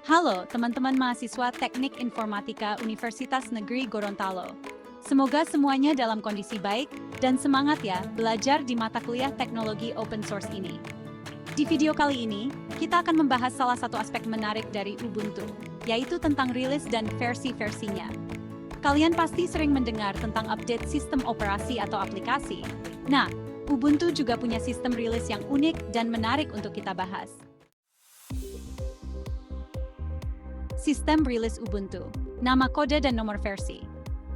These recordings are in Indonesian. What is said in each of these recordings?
Halo teman-teman mahasiswa Teknik Informatika Universitas Negeri Gorontalo. Semoga semuanya dalam kondisi baik dan semangat ya belajar di mata kuliah teknologi open source ini. Di video kali ini, kita akan membahas salah satu aspek menarik dari Ubuntu, yaitu tentang rilis dan versi-versinya. Kalian pasti sering mendengar tentang update sistem operasi atau aplikasi. Nah, Ubuntu juga punya sistem rilis yang unik dan menarik untuk kita bahas. Sistem rilis Ubuntu, nama kode dan nomor versi.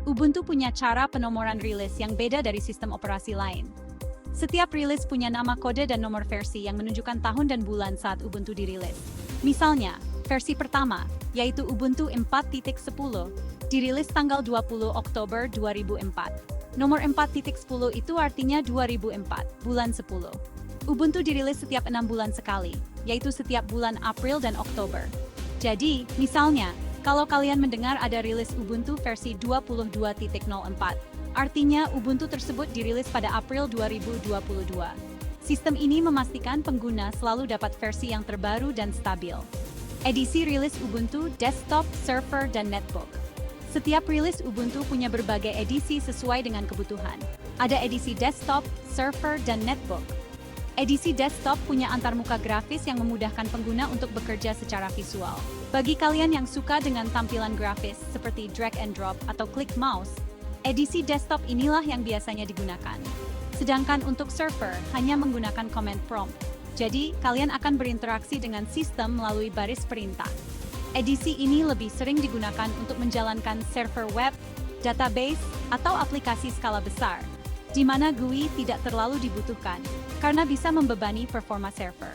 Ubuntu punya cara penomoran rilis yang beda dari sistem operasi lain. Setiap rilis punya nama kode dan nomor versi yang menunjukkan tahun dan bulan saat Ubuntu dirilis. Misalnya, versi pertama, yaitu Ubuntu 4.10, dirilis tanggal 20 Oktober 2004. Nomor 4.10 itu artinya 2004, bulan 10. Ubuntu dirilis setiap 6 bulan sekali, yaitu setiap bulan April dan Oktober. Jadi, misalnya, kalau kalian mendengar ada rilis Ubuntu versi 22.04, artinya Ubuntu tersebut dirilis pada April 2022. Sistem ini memastikan pengguna selalu dapat versi yang terbaru dan stabil. Edisi rilis Ubuntu desktop, server, dan netbook. Setiap rilis Ubuntu punya berbagai edisi sesuai dengan kebutuhan. Ada edisi desktop, server, dan netbook. Edisi desktop punya antarmuka grafis yang memudahkan pengguna untuk bekerja secara visual. Bagi kalian yang suka dengan tampilan grafis seperti drag and drop atau klik mouse, edisi desktop inilah yang biasanya digunakan. Sedangkan untuk server hanya menggunakan command prompt. Jadi, kalian akan berinteraksi dengan sistem melalui baris perintah. Edisi ini lebih sering digunakan untuk menjalankan server web, database, atau aplikasi skala besar, di mana GUI tidak terlalu dibutuhkan, karena bisa membebani performa server.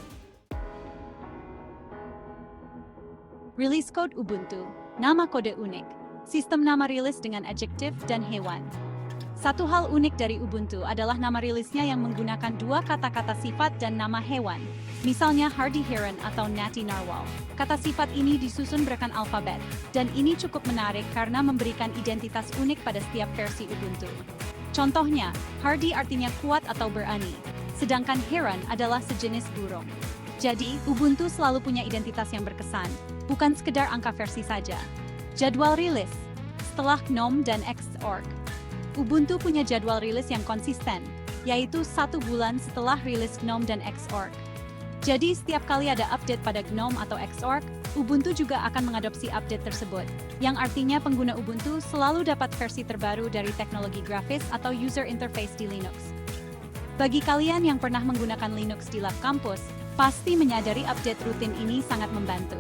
Release code Ubuntu, nama kode unik, sistem nama rilis dengan adjektif dan hewan. Satu hal unik dari Ubuntu adalah nama rilisnya yang menggunakan dua kata-kata sifat dan nama hewan, misalnya Hardy Heron atau Natty Narwhal. Kata sifat ini disusun berdasarkan alfabet, dan ini cukup menarik karena memberikan identitas unik pada setiap versi Ubuntu. Contohnya, Hardy artinya kuat atau berani, sedangkan Heron adalah sejenis burung. Jadi, Ubuntu selalu punya identitas yang berkesan, bukan sekedar angka versi saja. Jadwal rilis. Setelah GNOME dan Xorg, Ubuntu punya jadwal rilis yang konsisten, yaitu 1 bulan setelah rilis GNOME dan Xorg. Jadi, setiap kali ada update pada GNOME atau Xorg, Ubuntu juga akan mengadopsi update tersebut, yang artinya pengguna Ubuntu selalu dapat versi terbaru dari teknologi grafis atau user interface di Linux. Bagi kalian yang pernah menggunakan Linux di lab kampus, pasti menyadari update rutin ini sangat membantu,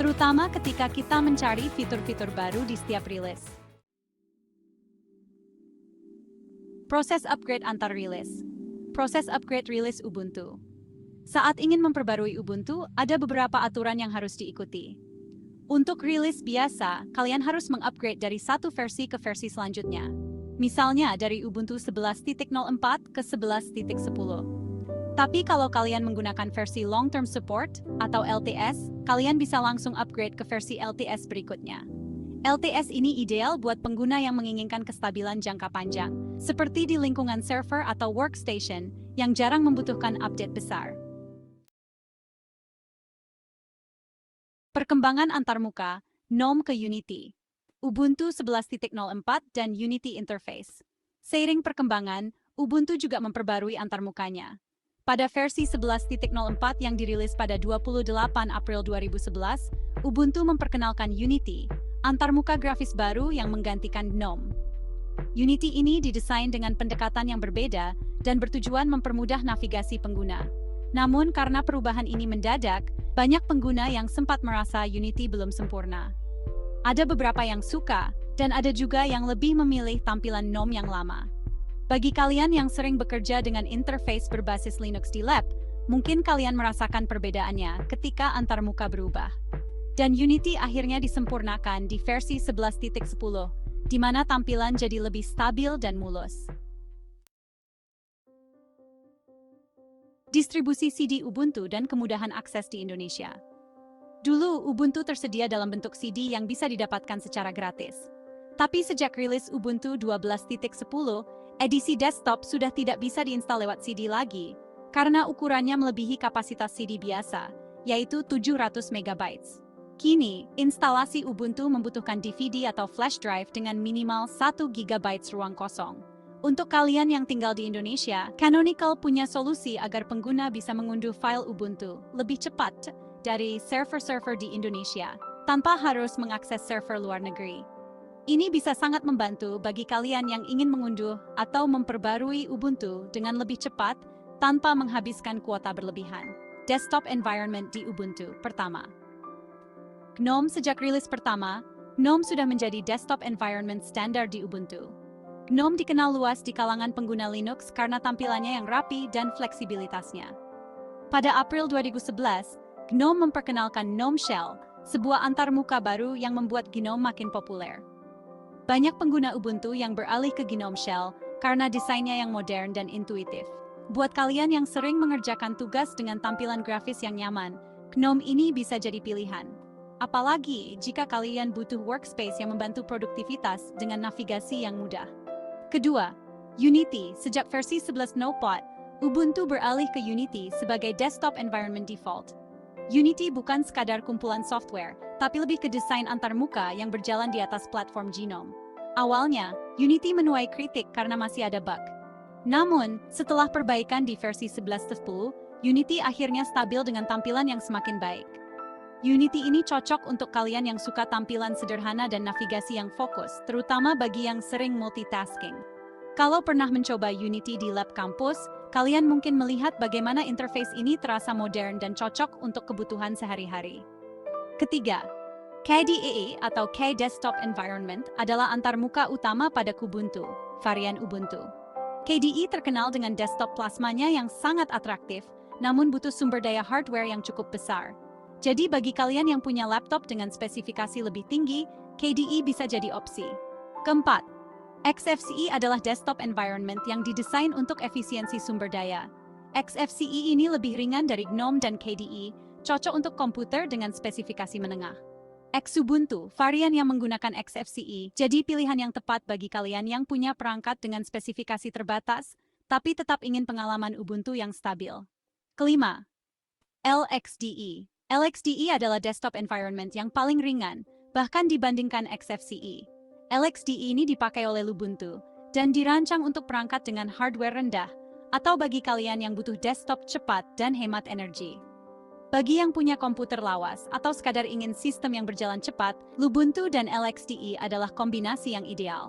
terutama ketika kita mencari fitur-fitur baru di setiap rilis. Proses upgrade antar rilis. Proses upgrade rilis Ubuntu. Saat ingin memperbarui Ubuntu, ada beberapa aturan yang harus diikuti. Untuk rilis biasa, kalian harus mengupgrade dari satu versi ke versi selanjutnya. Misalnya dari Ubuntu 11.04 ke 11.10. Tapi kalau kalian menggunakan versi Long Term Support atau LTS, kalian bisa langsung upgrade ke versi LTS berikutnya. LTS ini ideal buat pengguna yang menginginkan kestabilan jangka panjang, seperti di lingkungan server atau workstation yang jarang membutuhkan update besar. Perkembangan antarmuka, GNOME ke Unity, Ubuntu 11.04 dan Unity Interface. Seiring perkembangan, Ubuntu juga memperbarui antarmukanya. Pada versi 11.04 yang dirilis pada 28 April 2011, Ubuntu memperkenalkan Unity, antarmuka grafis baru yang menggantikan GNOME. Unity ini didesain dengan pendekatan yang berbeda dan bertujuan mempermudah navigasi pengguna. Namun karena perubahan ini mendadak, banyak pengguna yang sempat merasa Unity belum sempurna. Ada beberapa yang suka, dan ada juga yang lebih memilih tampilan GNOME yang lama. Bagi kalian yang sering bekerja dengan interface berbasis Linux di lab, mungkin kalian merasakan perbedaannya ketika antarmuka berubah. Dan Unity akhirnya disempurnakan di versi 11.10, di mana tampilan jadi lebih stabil dan mulus. Distribusi CD Ubuntu dan kemudahan akses di Indonesia. Dulu, Ubuntu tersedia dalam bentuk CD yang bisa didapatkan secara gratis. Tapi sejak rilis Ubuntu 12.10, edisi desktop sudah tidak bisa diinstal lewat CD lagi, karena ukurannya melebihi kapasitas CD biasa, yaitu 700 MB. Kini, instalasi Ubuntu membutuhkan DVD atau flash drive dengan minimal 1 GB ruang kosong. Untuk kalian yang tinggal di Indonesia, Canonical punya solusi agar pengguna bisa mengunduh file Ubuntu lebih cepat dari server-server di Indonesia, tanpa harus mengakses server luar negeri. Ini bisa sangat membantu bagi kalian yang ingin mengunduh atau memperbarui Ubuntu dengan lebih cepat tanpa menghabiskan kuota berlebihan. Desktop environment di Ubuntu. Pertama, GNOME. Sejak rilis pertama, GNOME sudah menjadi desktop environment standar di Ubuntu. GNOME dikenal luas di kalangan pengguna Linux karena tampilannya yang rapi dan fleksibilitasnya. Pada April 2011, GNOME memperkenalkan GNOME Shell, sebuah antarmuka baru yang membuat GNOME makin populer. Banyak pengguna Ubuntu yang beralih ke GNOME Shell karena desainnya yang modern dan intuitif. Buat kalian yang sering mengerjakan tugas dengan tampilan grafis yang nyaman, GNOME ini bisa jadi pilihan. Apalagi jika kalian butuh workspace yang membantu produktivitas dengan navigasi yang mudah. Kedua, Unity. Sejak versi 11 Nopot, Ubuntu beralih ke Unity sebagai desktop environment default. Unity bukan sekadar kumpulan software, tapi lebih ke desain antarmuka yang berjalan di atas platform GNOME. Awalnya, Unity menuai kritik karena masih ada bug. Namun, setelah perbaikan di versi 11.10, Unity akhirnya stabil dengan tampilan yang semakin baik. Unity ini cocok untuk kalian yang suka tampilan sederhana dan navigasi yang fokus, terutama bagi yang sering multitasking. Kalau pernah mencoba Unity di lab kampus, kalian mungkin melihat bagaimana interface ini terasa modern dan cocok untuk kebutuhan sehari-hari. Ketiga, KDE atau K Desktop Environment adalah antarmuka utama pada Kubuntu, varian Ubuntu. KDE terkenal dengan desktop plasmanya yang sangat atraktif, namun butuh sumber daya hardware yang cukup besar. Jadi bagi kalian yang punya laptop dengan spesifikasi lebih tinggi, KDE bisa jadi opsi. Keempat, XFCE adalah desktop environment yang didesain untuk efisiensi sumber daya. XFCE ini lebih ringan dari GNOME dan KDE, cocok untuk komputer dengan spesifikasi menengah. Xubuntu, varian yang menggunakan XFCE, jadi pilihan yang tepat bagi kalian yang punya perangkat dengan spesifikasi terbatas, tapi tetap ingin pengalaman Ubuntu yang stabil. Kelima, LXDE. LXDE adalah desktop environment yang paling ringan, bahkan dibandingkan XFCE. LXDE ini dipakai oleh Ubuntu, dan dirancang untuk perangkat dengan hardware rendah, atau bagi kalian yang butuh desktop cepat dan hemat energi. Bagi yang punya komputer lawas, atau sekadar ingin sistem yang berjalan cepat, Ubuntu dan LXDE adalah kombinasi yang ideal.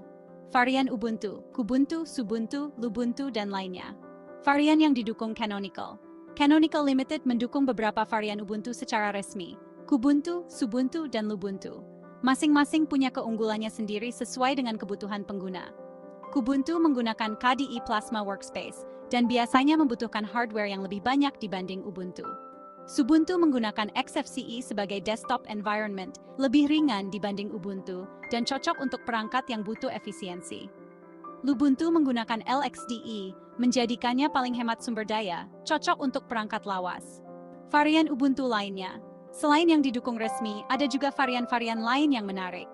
Varian Ubuntu, Kubuntu, Subuntu, Lubuntu, dan lainnya. Varian yang didukung Canonical. Canonical Limited mendukung beberapa varian Ubuntu secara resmi, Kubuntu, Subuntu, dan Lubuntu. Masing-masing punya keunggulannya sendiri sesuai dengan kebutuhan pengguna. Kubuntu menggunakan KDE Plasma Workspace, dan biasanya membutuhkan hardware yang lebih banyak dibanding Ubuntu. Subuntu menggunakan XFCE sebagai desktop environment, lebih ringan dibanding Ubuntu, dan cocok untuk perangkat yang butuh efisiensi. Lubuntu menggunakan LXDE, menjadikannya paling hemat sumber daya, cocok untuk perangkat lawas. Varian Ubuntu lainnya, selain yang didukung resmi, ada juga varian-varian lain yang menarik.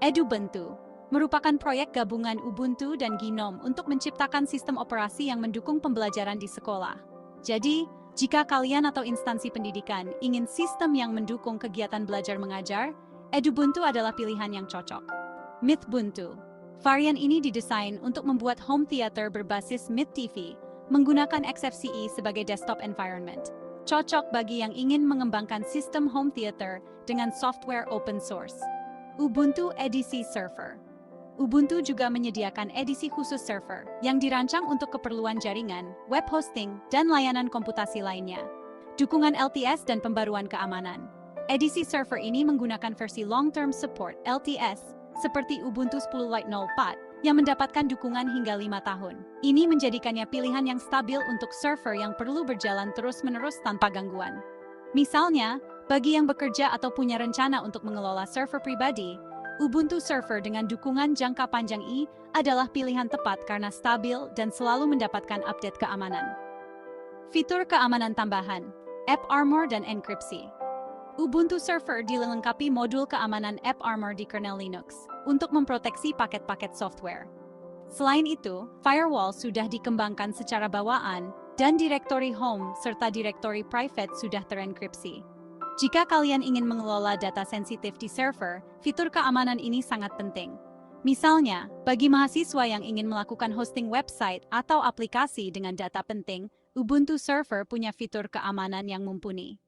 Edubuntu merupakan proyek gabungan Ubuntu dan GNOME untuk menciptakan sistem operasi yang mendukung pembelajaran di sekolah. Jadi, jika kalian atau instansi pendidikan ingin sistem yang mendukung kegiatan belajar mengajar, Edubuntu adalah pilihan yang cocok. Mythbuntu. Varian ini didesain untuk membuat home theater berbasis Myth TV, menggunakan XFCE sebagai desktop environment. Cocok bagi yang ingin mengembangkan sistem home theater dengan software open source. Ubuntu Edisi Server. Ubuntu juga menyediakan edisi khusus server yang dirancang untuk keperluan jaringan, web hosting, dan layanan komputasi lainnya. Dukungan LTS dan pembaruan keamanan. Edisi server ini menggunakan versi long-term support (LTS) seperti Ubuntu 10.04 yang mendapatkan dukungan hingga 5 tahun. Ini menjadikannya pilihan yang stabil untuk server yang perlu berjalan terus-menerus tanpa gangguan. Misalnya, bagi yang bekerja atau punya rencana untuk mengelola server pribadi, Ubuntu Server dengan dukungan jangka panjang I adalah pilihan tepat karena stabil dan selalu mendapatkan update keamanan. Fitur keamanan tambahan, AppArmor dan enkripsi. Ubuntu Server dilengkapi modul keamanan AppArmor di kernel Linux untuk memproteksi paket-paket software. Selain itu, firewall sudah dikembangkan secara bawaan dan direktori home serta direktori private sudah terenkripsi. Jika kalian ingin mengelola data sensitif di server, fitur keamanan ini sangat penting. Misalnya, bagi mahasiswa yang ingin melakukan hosting website atau aplikasi dengan data penting, Ubuntu Server punya fitur keamanan yang mumpuni.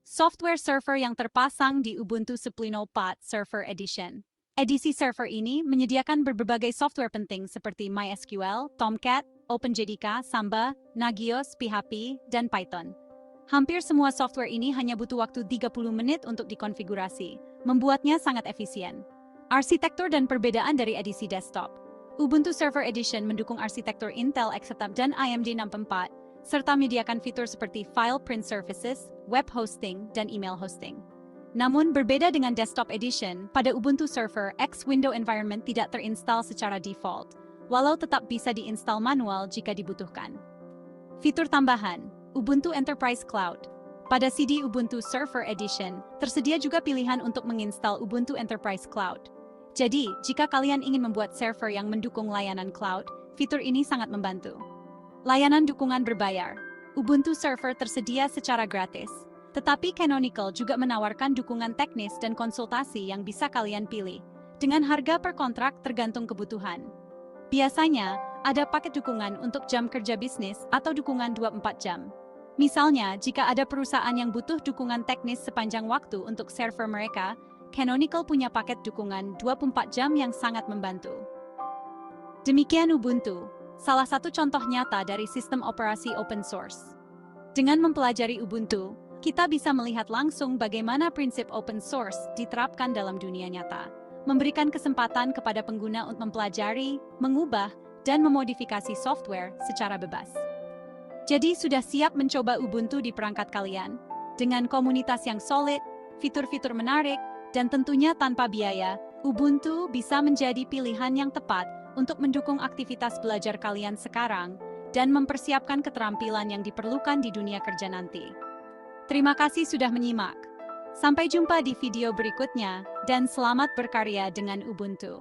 Software server yang terpasang di Ubuntu 10.4 Server Edition. Edisi server ini menyediakan berbagai software penting seperti MySQL, Tomcat, OpenJDK, Samba, Nagios, PHP, dan Python. Hampir semua software ini hanya butuh waktu 30 menit untuk dikonfigurasi, membuatnya sangat efisien. Arsitektur dan perbedaan dari edisi desktop. Ubuntu Server Edition mendukung arsitektur Intel Xeon dan AMD 64, serta menyediakan fitur seperti file print services, web hosting, dan email hosting. Namun berbeda dengan Desktop Edition, pada Ubuntu Server X Window Environment tidak terinstall secara default, walau tetap bisa diinstal manual jika dibutuhkan. Fitur tambahan, Ubuntu Enterprise Cloud. Pada CD Ubuntu Server Edition, tersedia juga pilihan untuk menginstal Ubuntu Enterprise Cloud. Jadi, jika kalian ingin membuat server yang mendukung layanan cloud, fitur ini sangat membantu. Layanan dukungan berbayar. Ubuntu Server tersedia secara gratis. Tetapi Canonical juga menawarkan dukungan teknis dan konsultasi yang bisa kalian pilih, dengan harga per kontrak tergantung kebutuhan. Biasanya, ada paket dukungan untuk jam kerja bisnis atau dukungan 24 jam. Misalnya, jika ada perusahaan yang butuh dukungan teknis sepanjang waktu untuk server mereka, Canonical punya paket dukungan 24 jam yang sangat membantu. Demikian Ubuntu, salah satu contoh nyata dari sistem operasi open source. Dengan mempelajari Ubuntu, kita bisa melihat langsung bagaimana prinsip open source diterapkan dalam dunia nyata, memberikan kesempatan kepada pengguna untuk mempelajari, mengubah, dan memodifikasi software secara bebas. Jadi sudah siap mencoba Ubuntu di perangkat kalian? Dengan komunitas yang solid, fitur-fitur menarik, dan tentunya tanpa biaya, Ubuntu bisa menjadi pilihan yang tepat untuk mendukung aktivitas belajar kalian sekarang dan mempersiapkan keterampilan yang diperlukan di dunia kerja nanti. Terima kasih sudah menyimak. Sampai jumpa di video berikutnya, dan selamat berkarya dengan Ubuntu.